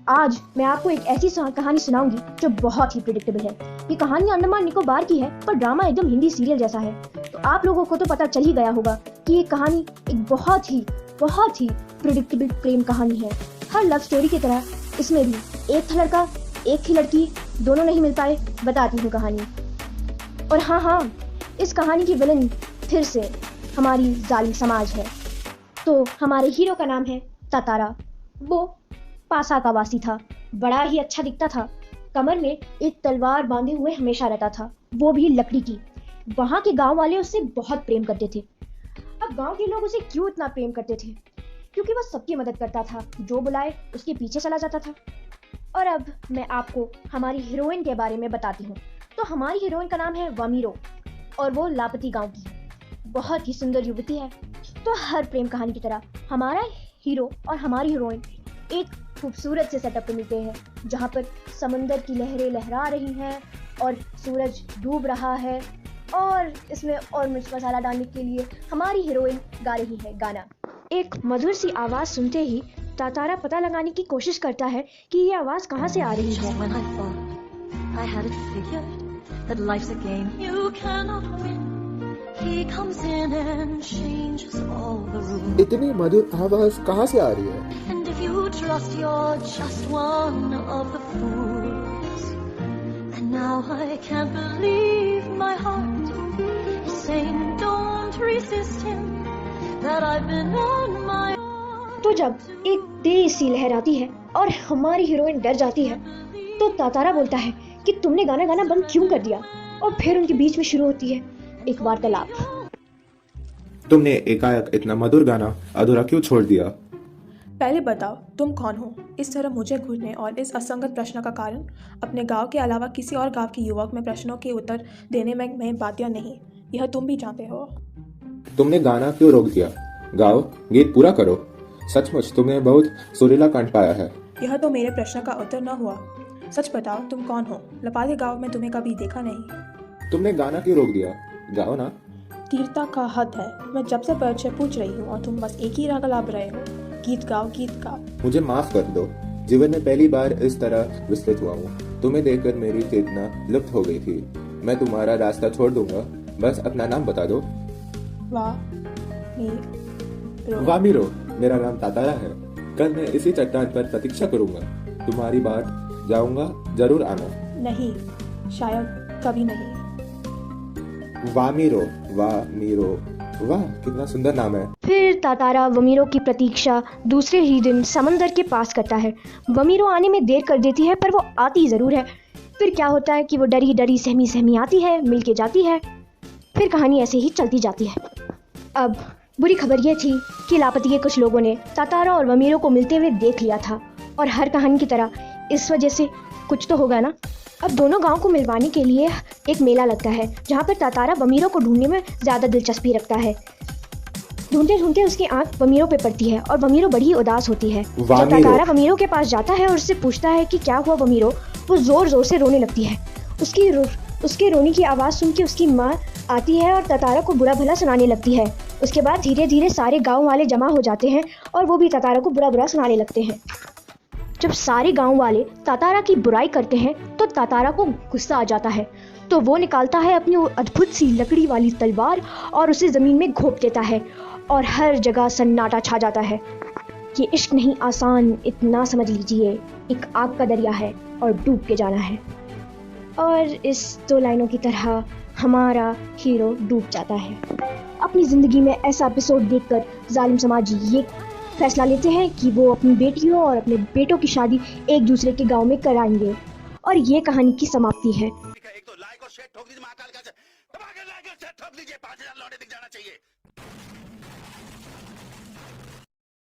आज मैं आपको एक ऐसी कहानी सुनाऊंगी जो बहुत ही प्रिडिक्टेबल है। ये कहानी अंडमान निकोबार की है, पर ड्रामा एकदम हिंदी सीरियल जैसा है। तो आप लोगों को तो पता चल ही गया होगा कि ये कहानी एक बहुत ही प्रिडिक्टेबल प्रेम कहानी है। हर लव स्टोरी की तरह इसमें भी एक था लड़का, एक थी लड़की, दोनों नहीं मिल पाए। बताती हूँ कहानी। और हाँ, इस कहानी की विलन फिर से हमारी जालिम समाज है। तो हमारे हीरो का नाम है तातारा। वो पासा का वासी था, बड़ा ही अच्छा दिखता था, कमर में एक तलवार बांधे हुए हमेशा रहता था, वो भी लकड़ी की। वहाँ के गांव वाले उससे बहुत प्रेम करते थे। अब गांव के लोग उसे क्यों इतना प्रेम करते थे? क्योंकि वो सबकी मदद करता था, जो बुलाए उसके पीछे चला जाता था। और अब मैं आपको हमारी हीरोइन के बारे में बताती हूँ। तो हमारी हीरोइन का नाम है वामीरो और वो लापती गांव की बहुत ही सुंदर युवती है। तो हर प्रेम कहानी की तरह हमारा हीरो और हमारी हीरोइन एक खूबसूरत से सेटअप पे मिलते हैं, जहाँ पर समंदर की लहरें लहरा रही हैं और सूरज डूब रहा है। और इसमें और मिर्च मसाला डालने के लिए हमारी हीरोइन गा रही है गाना। एक मधुर सी आवाज सुनते ही तातारा पता लगाने की कोशिश करता है कि ये आवाज कहाँ से आ रही है। इतनी मधुर आवाज कहाँ से आ रही है? Trust you're just one of the fools. And now I can't believe my heart is saying don't resist him, that I've been on my own. तो जब एक तेज सी लहर आती है और हमारी हीरोइन डर जाती है, तो तातारा बोलता है कि तुमने गाना गाना बंद क्यों कर दिया? और फिर उनके बीच में शुरू होती है एक वार्तालाप। तुमने एकाएक इतना मधुर गाना अधूरा क्यों छोड़ दिया? पहले बताओ तुम कौन हो? इस तरह मुझे घूरने और इस असंगत प्रश्न का कारण अपने गांव के अलावा किसी और गांव के युवक में प्रश्नों के उत्तर देने में मैं बाध्य नहीं। यह तुम भी जानते हो। तुमने गाना क्यों रोक दिया? गाओ, गीत पूरा करो। सचमुच तुमने बहुत सुरीला कंठ पाया है। यह तो मेरे प्रश्न का उत्तर न हुआ। सच बताओ तुम कौन हो? लपाले गाँव में तुम्हें कभी देखा नहीं। तुमने गाना क्यों रोक दिया? गाओ ना। तीर्था का हद है। मैं जब से परिचय पूछ रही हूँ और तुम बस एक ही राग लाभ रहे हो। गीत गाओ, गीत गाओ। मुझे माफ कर दो, जीवन में पहली बार इस तरह विस्तृत हुआ हूँ। तुम्हें देखकर मेरी चेतना लुप्त हो गई थी। मैं तुम्हारा रास्ता छोड़ दूंगा, बस अपना नाम बता दो। वामीरो मेरा नाम तातारा है। कल मैं इसी चट्टान पर प्रतीक्षा करूंगा। तुम्हारी बात जाऊंगा, जरूर आना। नहीं, शायद कभी नहीं। वामीरो, वाह कितना सुंदर नाम है। फिर तातारा वमीरो की प्रतीक्षा दूसरे ही दिन समंदर के पास करता है। वमीरो आने में देर कर देती है, पर वो आती जरूर है। फिर क्या होता है कि वो डरी डरी सहमी आती है, मिलके जाती है। फिर कहानी ऐसे ही चलती जाती है। अब बुरी खबर ये थी कि लापती के कुछ लोगों ने तातारा और वमीरो को मिलते हुए देख लिया था, और हर कहानी की तरह इस वजह से कुछ तो होगा ना। अब दोनों गांव को मिलवाने के लिए एक मेला लगता है, जहाँ पर तातारा वमीरो को ढूंढने में ज़्यादा दिलचस्पी रखता है। ढूंढते ढूंढते उसकी आंख वमीरो पे पड़ती है और वमीरो बड़ी उदास होती है। जब तातारा वमीरो के पास जाता है और उससे पूछता है कि क्या हुआ वमीरो, वो जोर जोर से रोने लगती है। उसके रोने की आवाज़ सुन के उसकी माँ आती है और तातारा को बुरा भला सुनाने लगती है। उसके बाद धीरे धीरे सारे गाँव वाले जमा हो जाते हैं और वो भी तातारा को बुरा सुनाने लगते हैं। जब सारे गांव वाले तातारा की बुराई करते हैं तो तातारा को गुस्सा आ जाता है, तो वो निकालता है अपनी अद्भुत सी लकड़ी वाली तलवार और उसे ज़मीन में घोंप देता है और हर जगह सन्नाटा छा जाता है। ये इश्क नहीं आसान, इतना समझ लीजिए, एक आग का दरिया है और डूब के जाना है। और इस दो लाइनों की तरह हमारा हीरो डूब जाता है। अपनी ज़िंदगी में ऐसा एपिसोड देखकर जालिम समाज ये फैसला लेते हैं कि वो अपनी बेटियों और अपने बेटों की शादी एक दूसरे के गांव में कराएंगे। और ये कहानी की समाप्ति है। एक तो लाइक और शेयर ठोक दीजिए, महाकाल का दबा के लाइक और शेयर ठोक दीजिए, 5000 लौटे दिख जाना चाहिए।